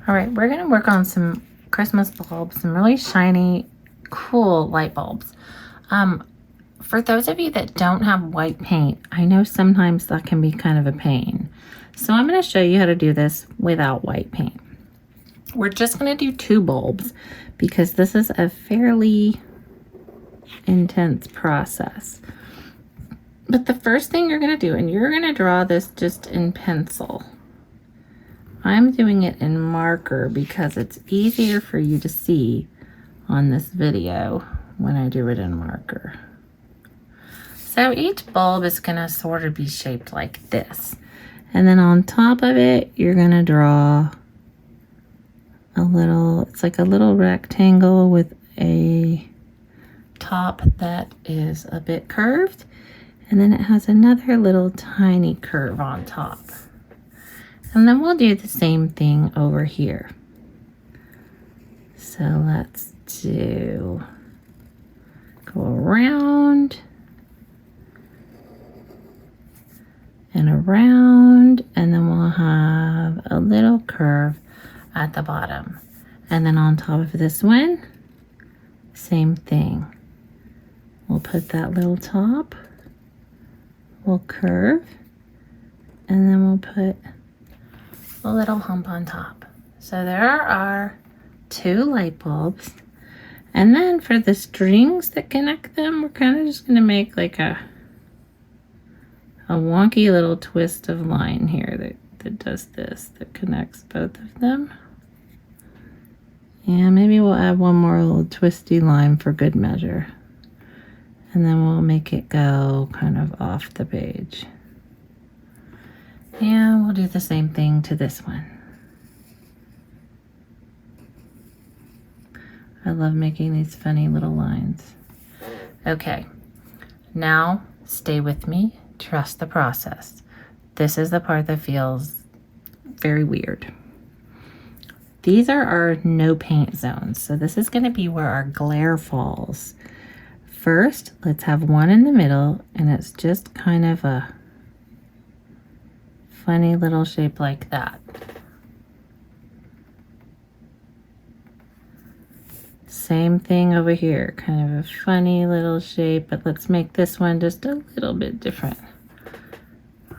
All right, we're gonna work on some Christmas bulbs, some really shiny, cool light bulbs. For those of you that don't have white paint, I know sometimes that can be kind of a pain. So I'm gonna show you how to do this without white paint. We're just gonna do 2 bulbs because this is a fairly intense process. But the first thing you're gonna do, and you're gonna draw this just in pencil. I'm doing it in marker because it's easier for you to see on this video when I do it in marker. So each bulb is gonna sort of be shaped like this. And then on top of it, you're gonna draw a little, it's like a little rectangle with a top that is a bit curved. And then it has another little tiny curve on top. And then we'll do the same thing over here. So let's go around and around, and then we'll have a little curve at the bottom. And then on top of this one, same thing. We'll put that little top, we'll curve, and then we'll put a little hump on top. So there are 2 light bulbs. And then for the strings that connect them, we're kind of just going to make like a wonky little twist of line here that does this, that connects both of them. And maybe we'll add one more little twisty line for good measure. And then we'll make it go kind of off the page. And we'll do the same thing to this one. I love making these funny little lines. Okay, now stay with me, trust the process. This is the part that feels very weird. These are our no paint zones. So this is gonna be where our glare falls. First, let's have one in the middle, and it's just kind of a funny little shape like that. Same thing over here, kind of a funny little shape, but let's make this one just a little bit different.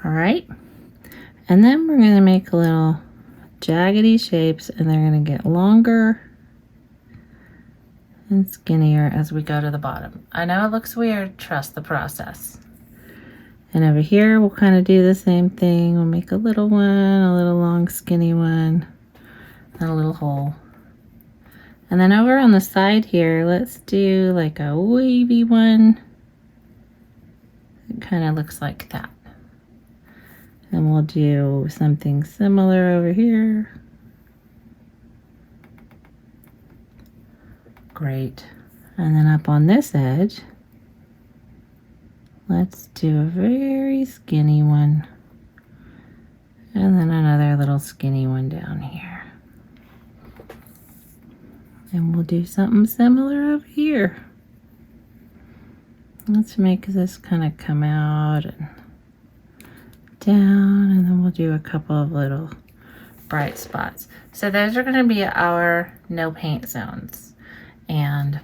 All right, and then we're gonna make little jaggedy shapes, and they're gonna get longer and skinnier as we go to the bottom. I know it looks weird, trust the process. And over here, we'll kind of do the same thing. We'll make a little one, a little long skinny one, and a little hole. And then over on the side here, let's do like a wavy one. It kind of looks like that. And we'll do something similar over here. Great. And then up on this edge, let's do a very skinny one. And then another little skinny one down here. And we'll do something similar over here. Let's make this kind of come out and down, and then we'll do a couple of little bright spots. So those are going to be our no paint zones. And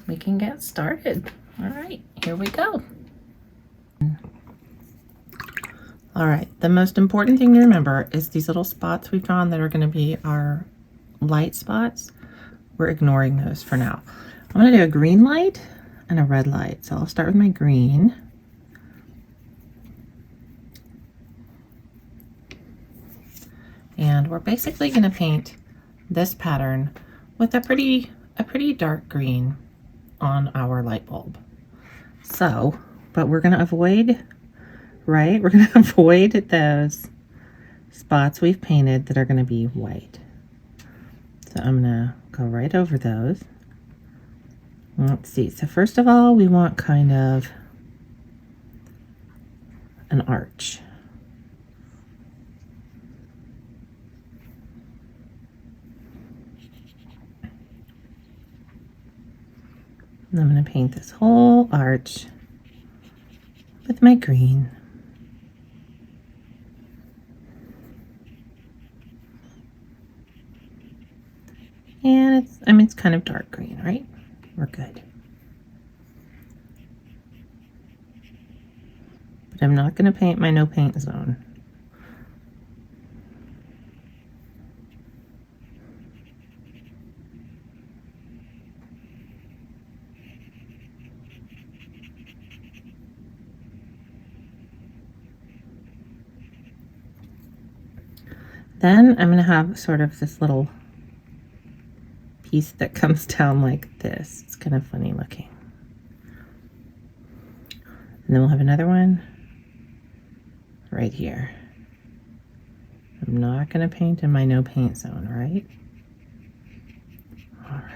we can get started. All right, here we go. All right, the most important thing to remember is these little spots we've drawn that are going to be our light spots. We're ignoring those for now. I'm going to do a green light and a red light. So I'll start with my green. And we're basically going to paint this pattern with a pretty dark green on our light bulb. So, but we're going to avoid, right? We're going to avoid those spots we've painted that are going to be white. So I'm going to go right over those. Let's see. So first of all, we want kind of an arch. And I'm going to paint this whole arch with my green. And it's, I mean, it's kind of dark green, right? We're good. But I'm not going to paint my no paint zone. Then I'm going to have sort of this little piece that comes down like this. It's kind of funny looking. And then we'll have another one right here. I'm not going to paint in my no paint zone, right? All right.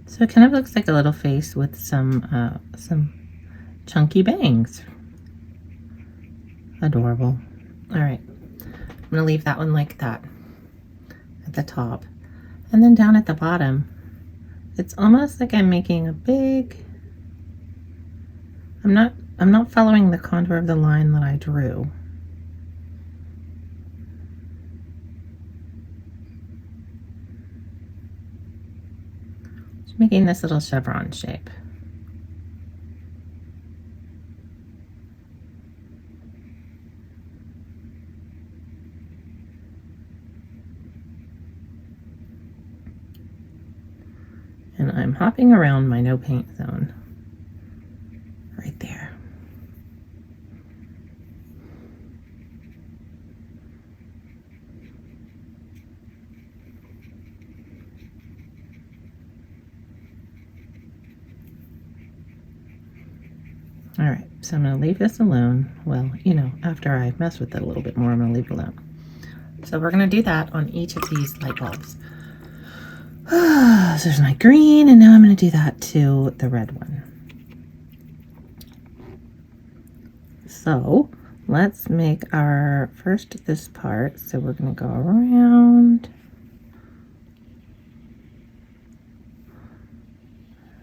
So it kind of looks like a little face with some chunky bangs. Adorable. All right, I'm gonna leave that one like that at the top. And then down at the bottom, it's almost like I'm making a big, I'm not following the contour of the line that I drew. Just making this little chevron shape. And I'm hopping around my no paint zone right there. All right, so I'm going to leave this alone. Well, you know, after I mess with it a little bit more, I'm going to leave it alone. So we're going to do that on each of these light bulbs. So there's my green, and now I'm going to do that to the red one. So let's make our first this part. So we're going to go around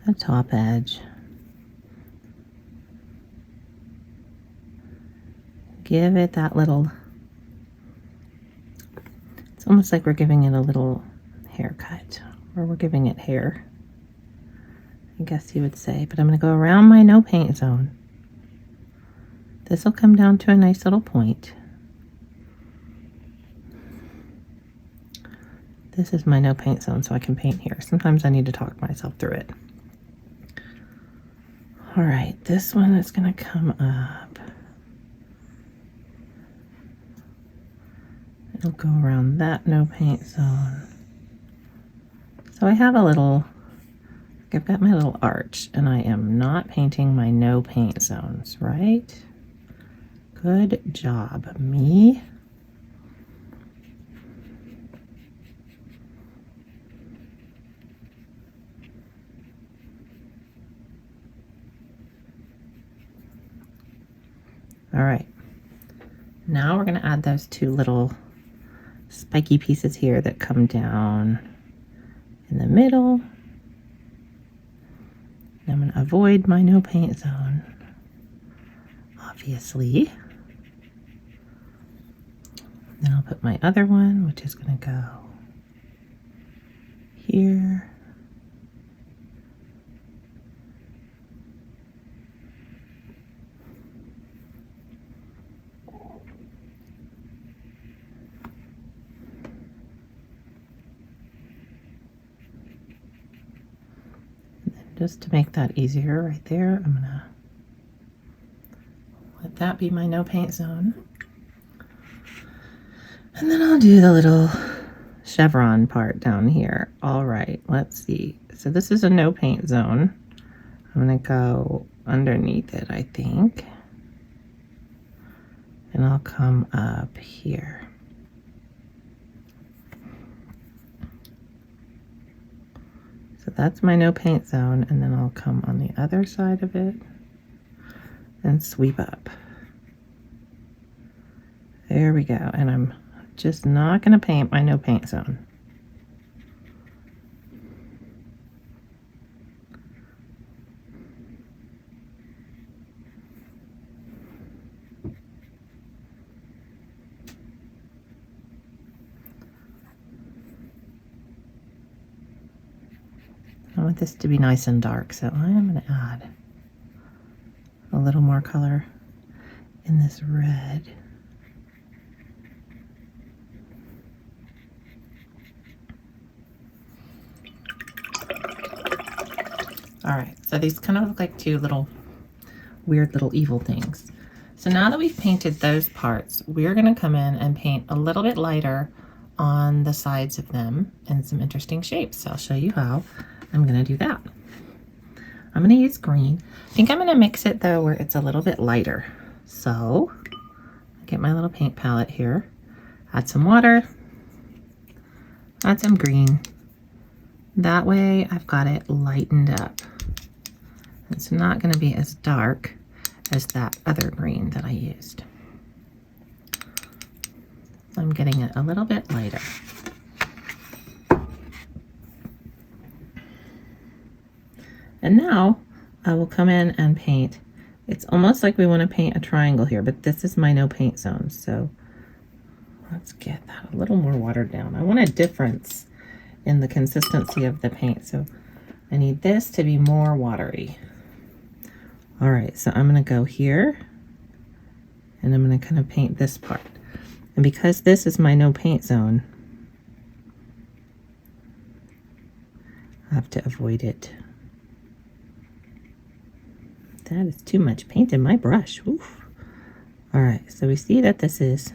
the top edge. Give it that little, it's almost like we're giving it a little haircut, or we're giving it hair, I guess you would say. But I'm going to go around my no paint zone. This will come down to a nice little point. This is my no paint zone, so I can paint here. Sometimes I need to talk myself through it. All right, this one is going to come up. It'll go around that no paint zone. So I have a little, I've got my little arch, and I am not painting my no paint zones, right? Good job, me. All right, now we're going to add those two little spiky pieces here that come down in the middle. And I'm going to avoid my no paint zone, obviously. Then I'll put my other one, which is going to go here. Just to make that easier right there, I'm gonna let that be my no paint zone. And then I'll do the little chevron part down here. All right, let's see. So this is a no paint zone. I'm gonna go underneath it, I think. And I'll come up here. So that's my no paint zone, and then I'll come on the other side of it and sweep up. There we go, and I'm just not going to paint my no paint zone. I want this to be nice and dark, so I am going to add a little more color in this red. All right, so these kind of look like two little weird little evil things. So now that we've painted those parts, we're going to come in and paint a little bit lighter on the sides of them and some interesting shapes. So I'll show you how I'm going to do that. I'm going to use green. I think I'm going to mix it though where it's a little bit lighter. So I get my little paint palette here, add some water, add some green. That way I've got it lightened up. It's not going to be as dark as that other green that I used. I'm getting it a little bit lighter. And now I will come in and paint. It's almost like we want to paint a triangle here, but this is my no paint zone. So let's get that a little more watered down. I want a difference in the consistency of the paint. So I need this to be more watery. All right, so I'm going to go here and I'm going to kind of paint this part. And because this is my no paint zone, I have to avoid it. That is too much paint in my brush. Oof. All right, so we see that this is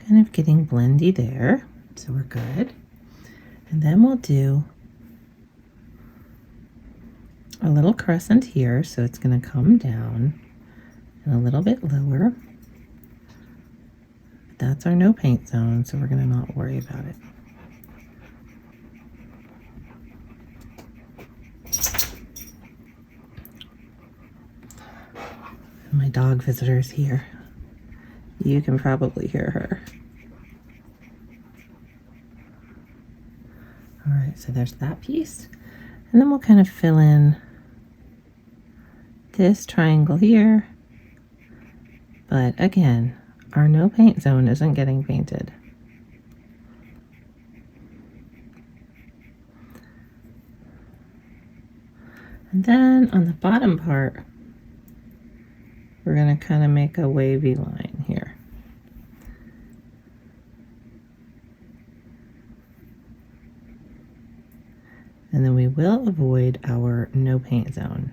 kind of getting blendy there, so we're good. And then we'll do a little crescent here, so it's going to come down and a little bit lower. That's our no paint zone, so we're going to not worry about it. My dog visitor's here. You can probably hear her. All right, so there's that piece. And then we'll kind of fill in this triangle here. But again, our no paint zone isn't getting painted. And then on the bottom part, we're going to kind of make a wavy line here. And then we will avoid our no paint zone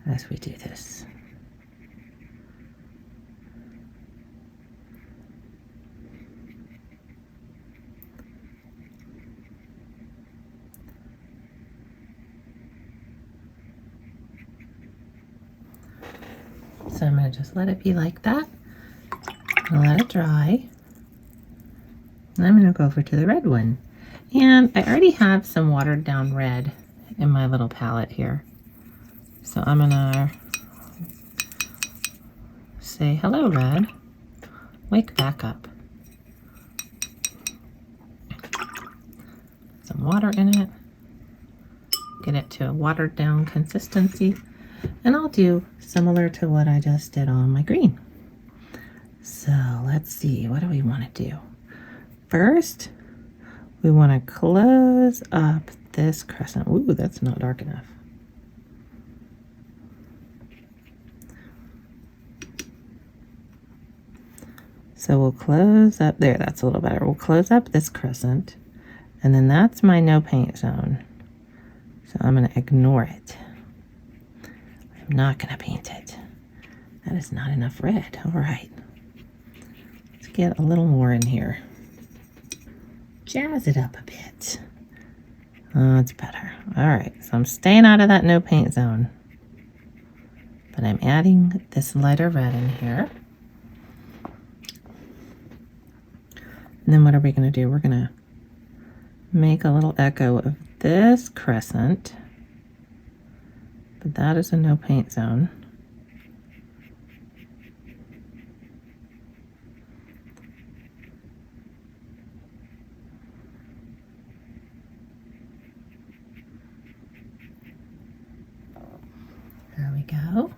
as we do this. So I'm going to just let it be like that. I'll let it dry. And I'm going to go over to the red one. And I already have some watered down red in my little palette here. So I'm going to say, hello, red. Wake back up. Some water in it. Get it to a watered down consistency. And I'll do similar to what I just did on my green. So let's see, what do we want to do? First, we want to close up this crescent. Ooh, that's not dark enough. So we'll close up there. That's a little better. We'll close up this crescent, and then that's my no paint zone. So I'm going to ignore it. I'm not going to paint it. That is not enough red. All right. Let's get a little more in here. Jazz it up a bit. Oh, it's better. All right. So I'm staying out of that no paint zone. But I'm adding this lighter red in here. And then what are we going to do? We're going to make a little echo of this crescent, but that is a no paint zone. There we go.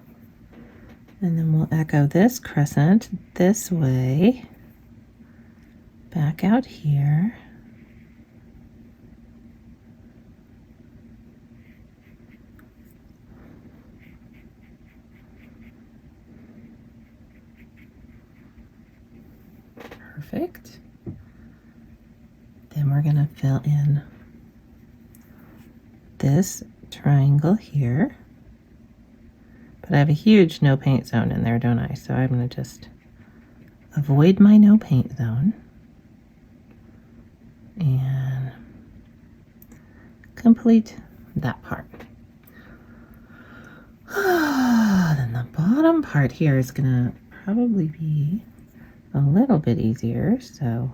And then we'll echo this crescent this way, back out here. Perfect. Then we're going to fill in this triangle here. But I have a huge no paint zone in there, don't I? So I'm going to just avoid my no paint zone and complete that part. Then the bottom part here is going to probably be a little bit easier. So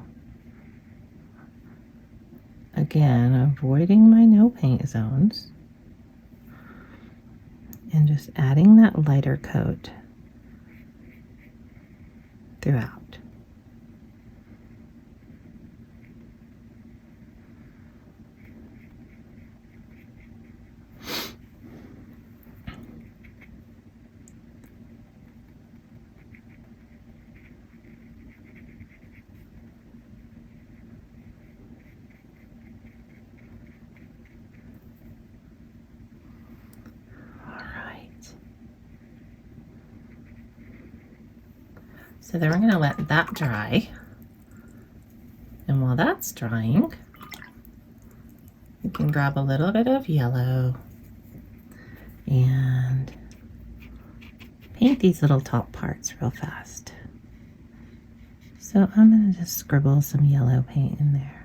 again, avoiding my no paint zones. And just adding that lighter coat throughout. So then we're going to let that dry. And while that's drying, we can grab a little bit of yellow and paint these little top parts real fast. So I'm going to just scribble some yellow paint in there.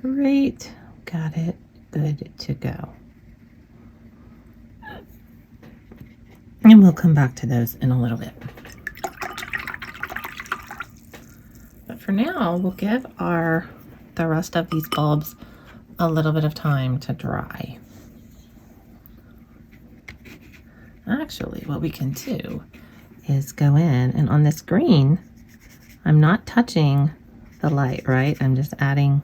Great, got it, good to go. And we'll come back to those in a little bit. But for now, we'll give the rest of these bulbs a little bit of time to dry. Actually, what we can do is go in, and on this green, I'm not touching the light, right? I'm just adding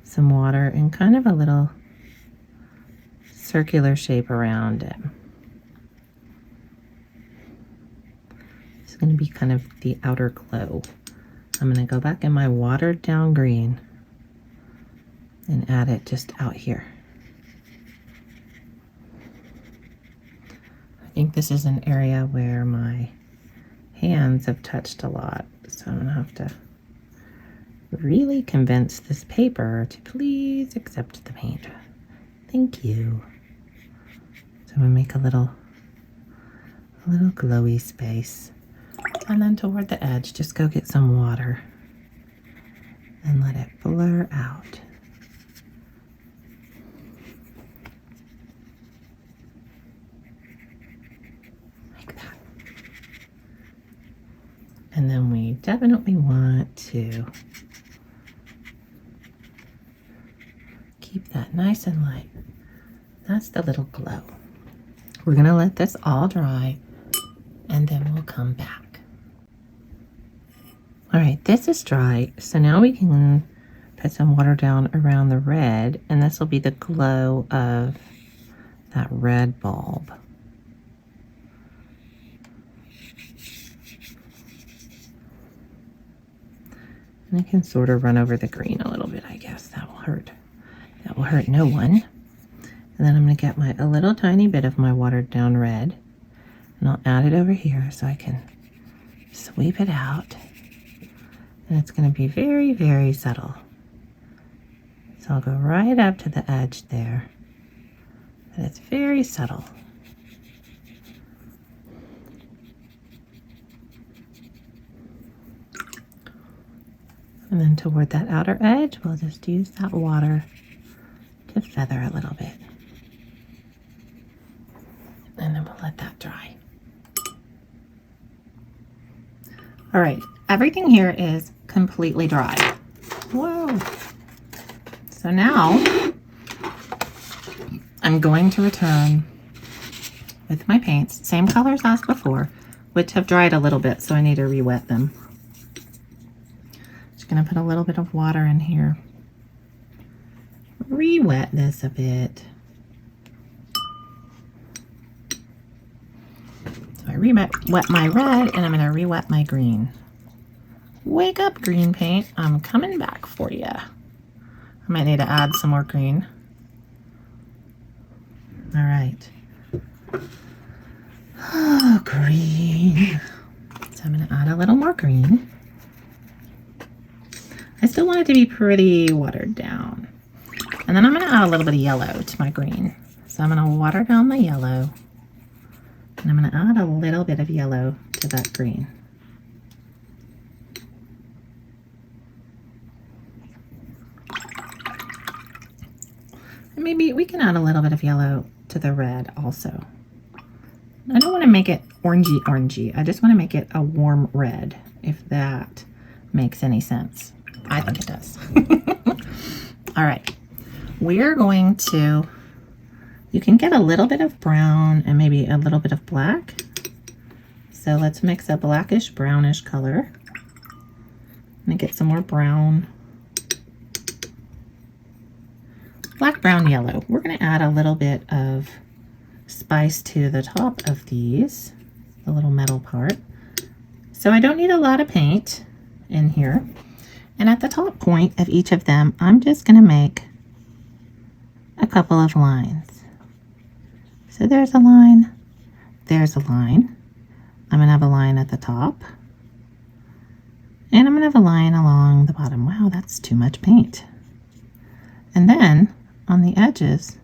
some water and kind of a little circular shape around it. It's going to be kind of the outer glow. I'm going to go back in my watered down green and add it just out here. I think this is an area where my hands have touched a lot, so I'm going to have to really convince this paper to please accept the paint. Thank you. So I'm gonna make a little glowy space. And then toward the edge, just go get some water and let it blur out. Like that. And then we definitely want to keep that nice and light. That's the little glow. We're gonna let this all dry and then we'll come back. All right, this is dry. So now we can put some water down around the red, and this will be the glow of that red bulb. And I can sort of run over the green a little bit, I guess. That will hurt. That will hurt no one. And then I'm going to get a little tiny bit of my watered down red, and I'll add it over here so I can sweep it out. And it's going to be very, very subtle. So I'll go right up to the edge there. And it's very subtle. And then toward that outer edge, we'll just use that water to feather a little bit. And then we'll let that dry. All right, everything here is completely dry. Whoa. So now I'm going to return with my paints, same colors as before, which have dried a little bit, so I need to re-wet them. Just gonna put a little bit of water in here. Re-wet this a bit. So I re-wet my red, and I'm gonna re-wet my green. Wake up, green paint, I'm coming back for you. I might need to add some more green. All right. Oh, green. So I'm going to add a little more green. I still want it to be pretty watered down. And then I'm going to add a little bit of yellow to my green. So I'm going to water down my yellow. And I'm going to add a little bit of yellow to that green. And maybe we can add a little bit of yellow to the red also. I don't want to make it orangey. I just want to make it a warm red, if that makes any sense. I think it does. All right, we're going to, you can get a little bit of brown and maybe a little bit of black. So let's mix a blackish brownish color. I'm gonna get some more brown. Black, brown, yellow. We're going to add a little bit of spice to the top of these, the little metal part. So I don't need a lot of paint in here. And at the top point of each of them, I'm just going to make a couple of lines. So there's a line, there's a line. I'm going to have a line at the top. And I'm going to have a line along the bottom. Wow, that's too much paint. And then on the edges,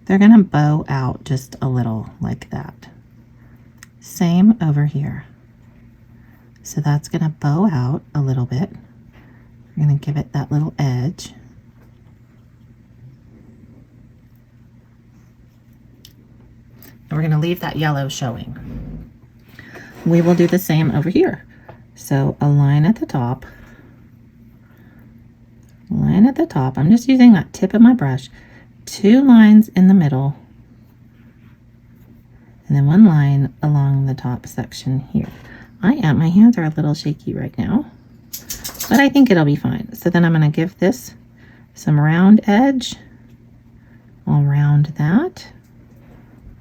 they're going to bow out just a little like that. Same over here. So that's going to bow out a little bit. We're going to give it that little edge. And we're going to leave that yellow showing. We will do the same over here. So a line at the top. Line at the top. I'm just using that tip of my brush. 2 lines in the middle. And then 1 line along the top section here. My hands are a little shaky right now, but I think it'll be fine. So then I'm going to give this some round edge. I'll round that.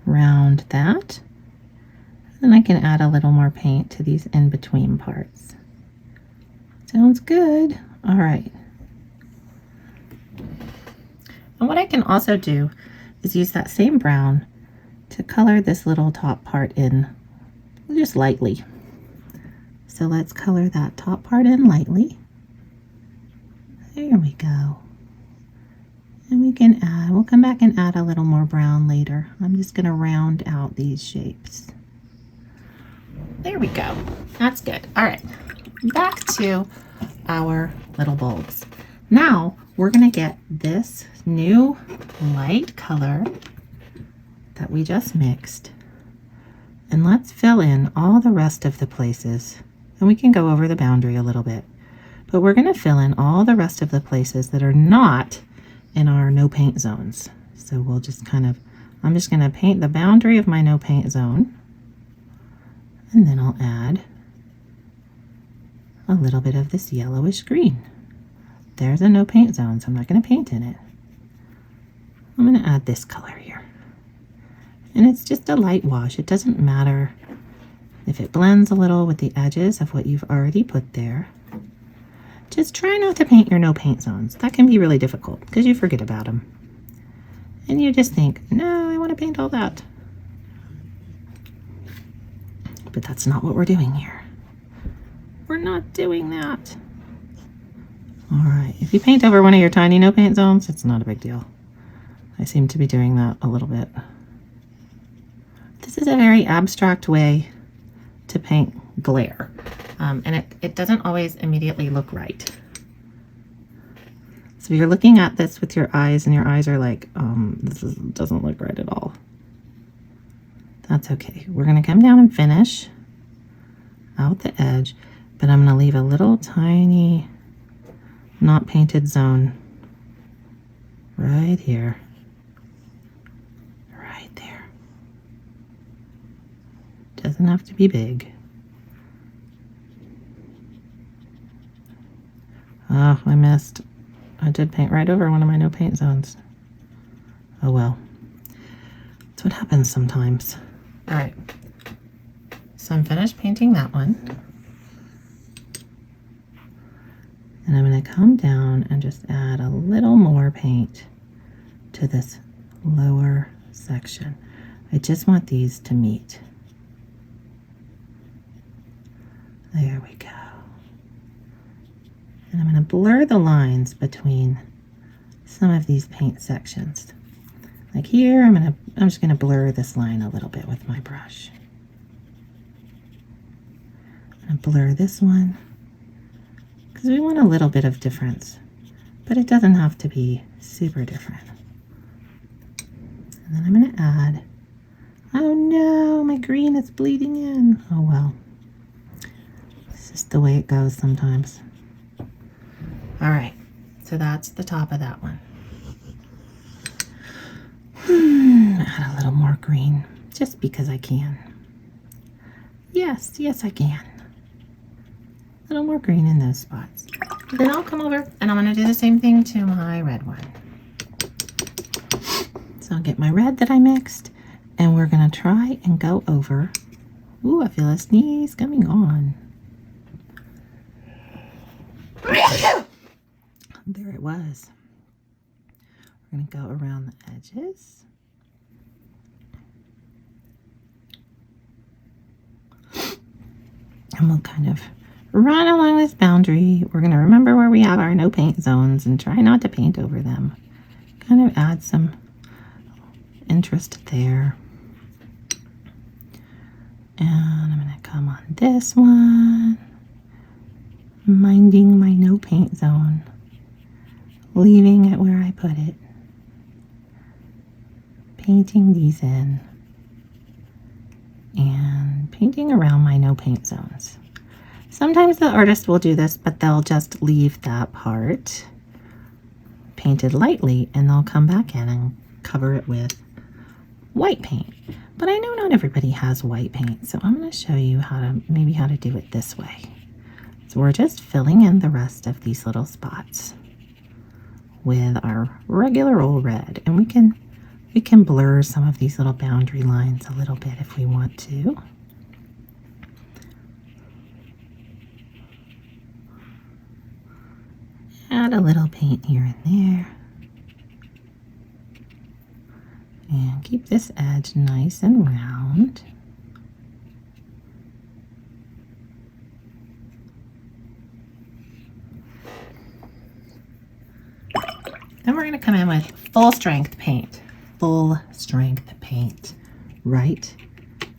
Round that. Then I can add a little more paint to these in-between parts. Sounds good. All right. And what I can also do is use that same brown to color this little top part in just lightly. So let's color that top part in lightly. There we go. And we can add, we'll come back and add a little more brown later. I'm just going to round out these shapes. There we go. That's good. All right, back to our little bulbs. Now we're going to get this new light color that we just mixed, and let's fill in all the rest of the places. And we can go over the boundary a little bit, but we're going to fill in all the rest of the places that are not in our no paint zones. So we'll just kind of, I'm just going to paint the boundary of my no paint zone, and then I'll add a little bit of this yellowish green. There's a no paint zone, so I'm not going to paint in it. I'm going to add this color here. And it's just a light wash. It doesn't matter if it blends a little with the edges of what you've already put there. Just try not to paint your no paint zones. That can be really difficult because you forget about them. And you just think, no, I want to paint all that. But that's not what we're doing here. We're not doing that. All right, if you paint over one of your tiny no paint zones, it's not a big deal. I seem to be doing that a little bit. This is a very abstract way to paint glare, and it doesn't always immediately look right. So if you're looking at this with your eyes and your eyes are like, doesn't look right at all, that's okay. We're going to come down and finish out the edge, but I'm going to leave a little tiny not painted zone right here, right there. Doesn't have to be big. Oh, I missed. I did paint right over one of my no paint zones. Oh well. That's what happens sometimes. All right. So I'm finished painting that one. And I'm going to come down and just add a little more paint to this lower section. I just want these to meet. There we go. And I'm going to blur the lines between some of these paint sections. Like here, I'm just going to blur this line a little bit with my brush. I'm going to blur this one because we want a little bit of difference, but it doesn't have to be super different. And then I'm going to add, oh no, my green is bleeding in. Oh well, it's just the way it goes sometimes. All right, so that's the top of that one. Add a little more green, just because I can. Yes, I can. A little more green in those spots. Then I'll come over and I'm gonna do the same thing to my red one. So I'll get my red that I mixed and we're gonna try and go over. Ooh, I feel a sneeze coming on. There it was. We're going to go around the edges. And we'll kind of run along this boundary. We're going to remember where we have our no paint zones and try not to paint over them. Kind of add some interest there. And I'm going to come on this one, minding my no paint zone, leaving it where I put it, painting these in, and painting around my no paint zones. Sometimes the artist will do this, but they'll just leave that part painted lightly and they'll come back in and cover it with white paint. But I know not everybody has white paint, so I'm going to show you how to do it this way. So we're just filling in the rest of these little spots with our regular old red, and we can blur some of these little boundary lines a little bit if we want to. Add a little paint here and there. And keep this edge nice and round. Then we're going to come in with full strength paint right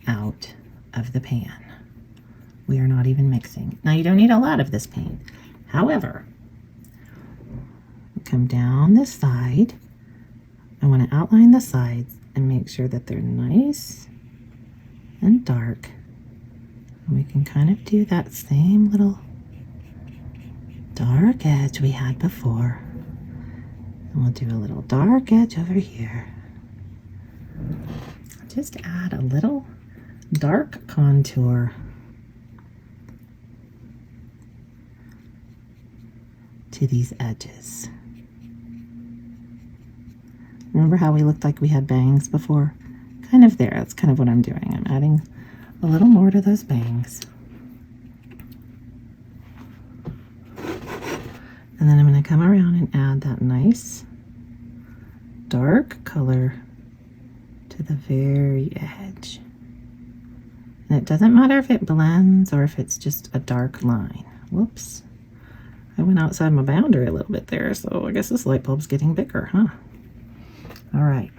out of the pan. We are not even mixing. Now you don't need a lot of this paint. However, come down this side. I want to outline the sides and make sure that they're nice and dark. And we can kind of do that same little dark edge we had before. And we'll do a little dark edge over here. Just add a little dark contour to these edges. Remember how we looked like we had bangs before? Kind of there. That's kind of what I'm doing. I'm adding a little more to those bangs. And then I'm going to come around and add that nice dark color to the very edge. And it doesn't matter if it blends or if it's just a dark line. Whoops. I went outside my boundary a little bit there, so I guess this light bulb's getting bigger, huh? All right.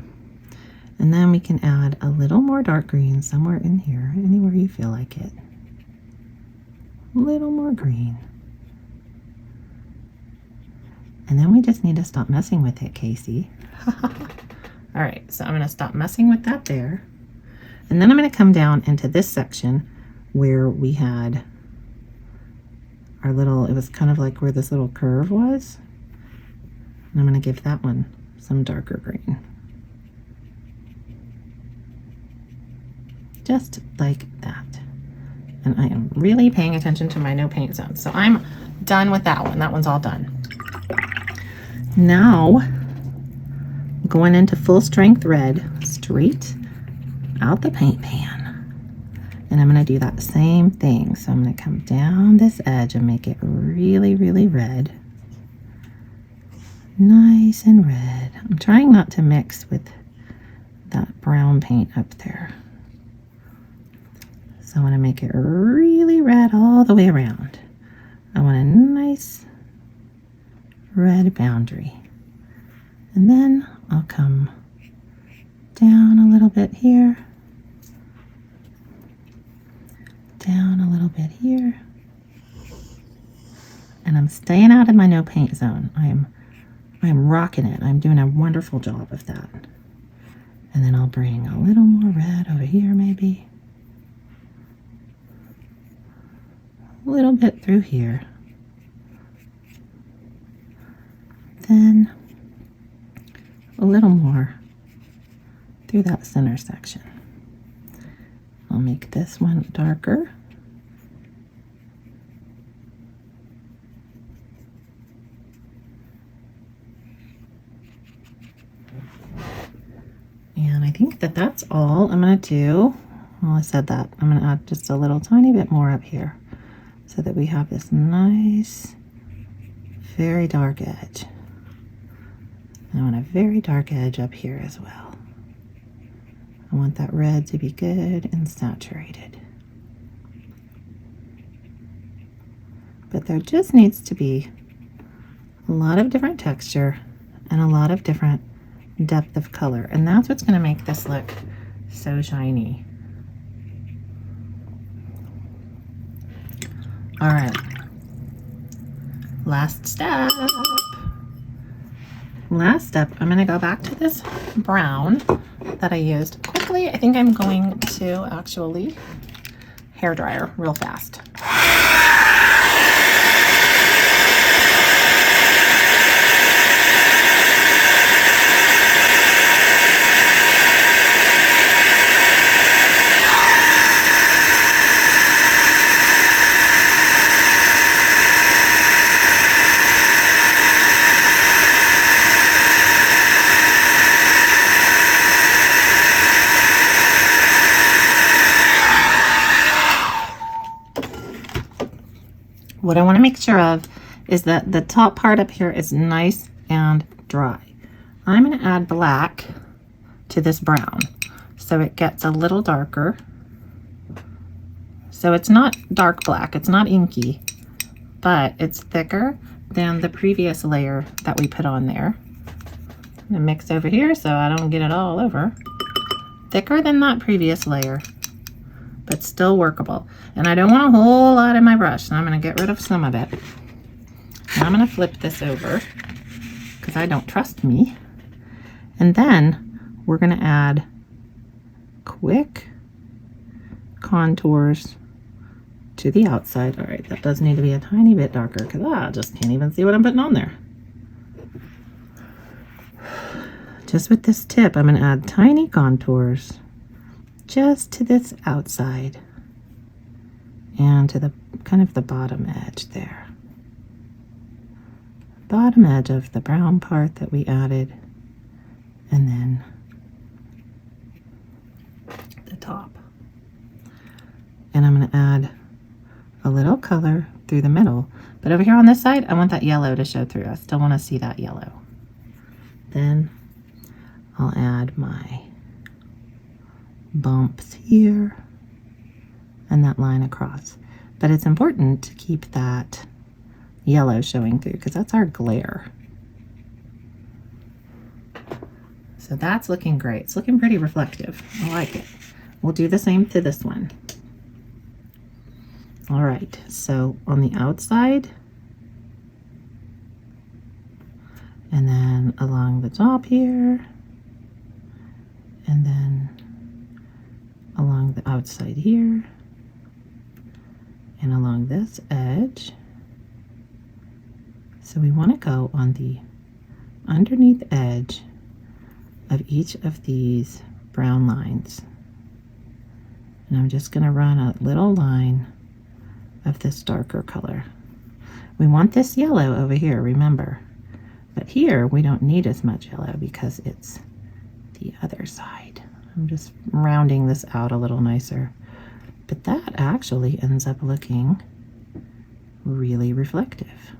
And then we can add a little more dark green somewhere in here, anywhere you feel like it. A little more green. And then we just need to stop messing with it, Kasey. All right, so I'm going to stop messing with that there. And then I'm going to come down into this section where we had our little, it was kind of like where this little curve was. And I'm going to give that one some darker green. Just like that. And I am really paying attention to my no paint zone. So I'm done with that one. That one's all done. Now, going into full strength red, straight out the paint pan. And I'm going to do that same thing. So I'm going to come down this edge and make it really, really red. Nice and red. I'm trying not to mix with that brown paint up there. So I want to make it really red all the way around. I want a nice red boundary. And then I'll come down a little bit here, down a little bit here, and I'm staying out of my no paint zone. I'm rocking it. I'm doing a wonderful job of that. And then I'll bring a little more red over here maybe. A little bit through here. Then a little more through that center section. I'll make this one darker. And I think that that's all I'm going to do. Well, I said that. I'm going to add just a little tiny bit more up here so that we have this nice, very dark edge. I want a very dark edge up here as well. I want that red to be good and saturated. But there just needs to be a lot of different texture and a lot of different depth of color. And that's what's going to make this look so shiny. All right. Last step. Last step, I'm going to go back to this brown that I used quickly. I think I'm going to actually hair dryer real fast. What I want to make sure of is that the top part up here is nice and dry. I'm going to add black to this brown so it gets a little darker. So it's not dark black, it's not inky, but it's thicker than the previous layer that we put on there. I'm going to mix over here so I don't get it all over. Thicker than that previous layer, but still workable. And I don't want a whole lot in my brush, so I'm going to get rid of some of it. And I'm going to flip this over because I don't trust me. And then we're going to add quick contours to the outside. All right, that does need to be a tiny bit darker because I just can't even see what I'm putting on there. Just with this tip, I'm going to add tiny contours just to this outside and to the kind of the bottom edge there. Bottom edge of the brown part that we added, and then the top. And I'm going to add a little color through the middle, but over here on this side I want that yellow to show through. I still want to see that yellow. Then I'll add my bumps here and that line across. But it's important to keep that yellow showing through because that's our glare. So that's looking great. It's looking pretty reflective. I like it. We'll do the same to this one. All right, so on the outside, and then along the top here, and then along the outside here, and along this edge. So we want to go on the underneath edge of each of these brown lines. And I'm just going to run a little line of this darker color. We want this yellow over here, remember. But here we don't need as much yellow because it's the other side. I'm just rounding this out a little nicer. But that actually ends up looking really reflective.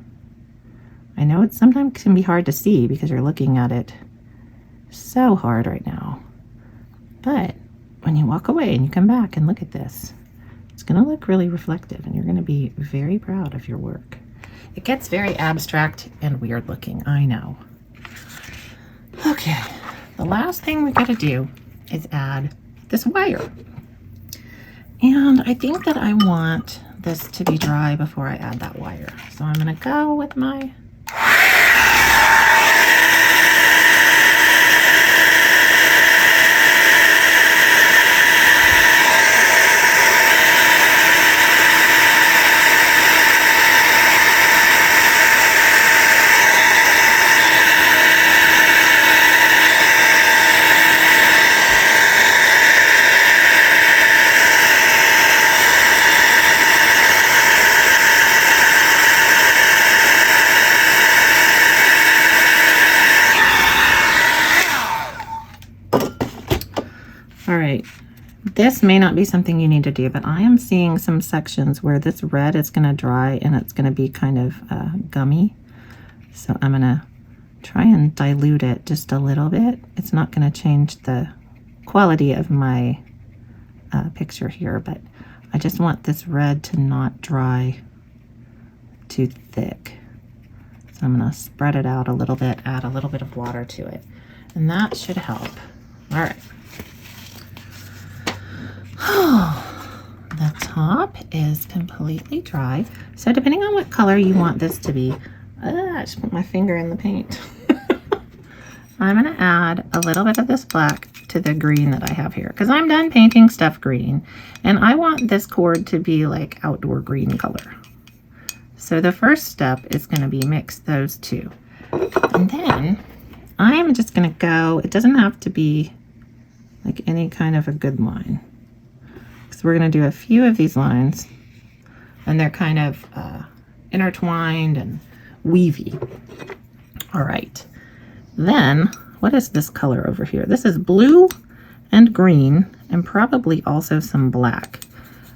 I know it sometimes can be hard to see because you're looking at it so hard right now. But when you walk away and you come back and look at this, it's going to look really reflective and you're going to be very proud of your work. It gets very abstract and weird looking, I know. Okay, the last thing we got to do is add this wire. And I think that I want this to be dry before I add that wire. So I'm going to go with my All right, this may not be something you need to do, but I am seeing some sections where this red is going to dry and it's going to be kind of gummy. So I'm going to try and dilute it just a little bit. It's not going to change the quality of my picture here, but I just want this red to not dry too thick. So I'm going to spread it out a little bit, add a little bit of water to it, and that should help. All right. The top is completely dry. So depending on what color you want this to be, I just put my finger in the paint. I'm going to add a little bit of this black to the green that I have here because I'm done painting stuff green and I want this cord to be like outdoor green color. So the first step is going to be mix those two. And then I'm just going to go, it doesn't have to be like any kind of a good line. So we're going to do a few of these lines and they're kind of intertwined and weavy. All right, then what is this color over here? This is blue and green and probably also some black.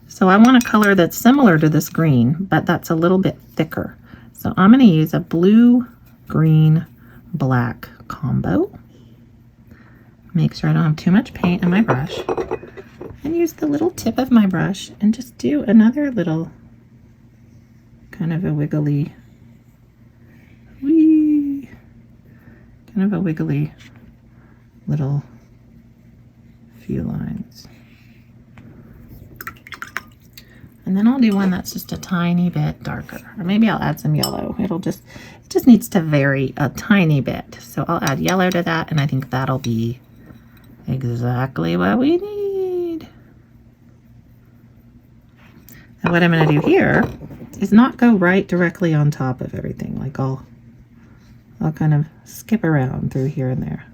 So I want a color that's similar to this green, but that's a little bit thicker. So I'm going to use a blue, green, black combo. Make sure I don't have too much paint in my brush. And use the little tip of my brush and just do another little kind of a wiggly, little few lines. And then I'll do one that's just a tiny bit darker, or maybe I'll add some yellow. It just needs to vary a tiny bit. So I'll add yellow to that, and I think that'll be exactly what we need. And what I'm going to do here is not go right directly on top of everything. Like I'll kind of skip around through here and there.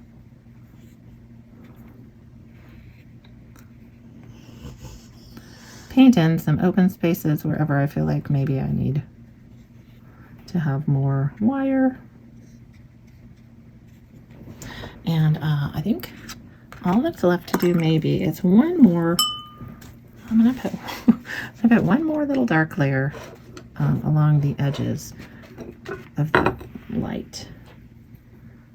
Paint in some open spaces wherever I feel like maybe I need to have more wire. And I think all that's left to do maybe is one more. I'm gonna put one more little dark layer along the edges of the light.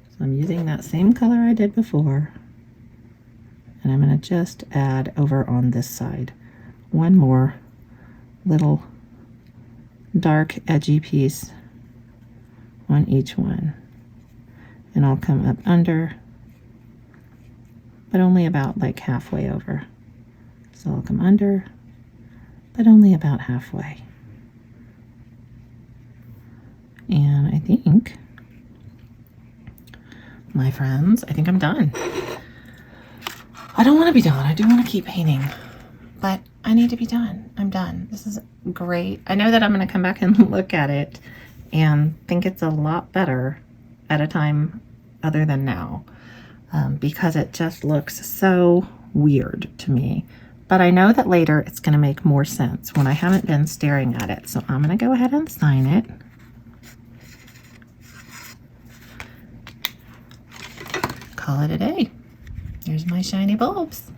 So I'm using that same color I did before, and I'm gonna just add over on this side one more little dark edgy piece on each one, and I'll come up under, but only about like halfway over. So I'll come under, but only about halfway. And I think my friends. I think I'm done. I don't want to be done. I do want to keep painting, but I need to be done. I'm done. This is great. I know that I'm going to come back and look at it and think it's a lot better at a time other than now, because it just looks so weird to me. But I know that later it's going to make more sense when I haven't been staring at it. So I'm going to go ahead and sign it. Call it a day. Here's my shiny bulbs.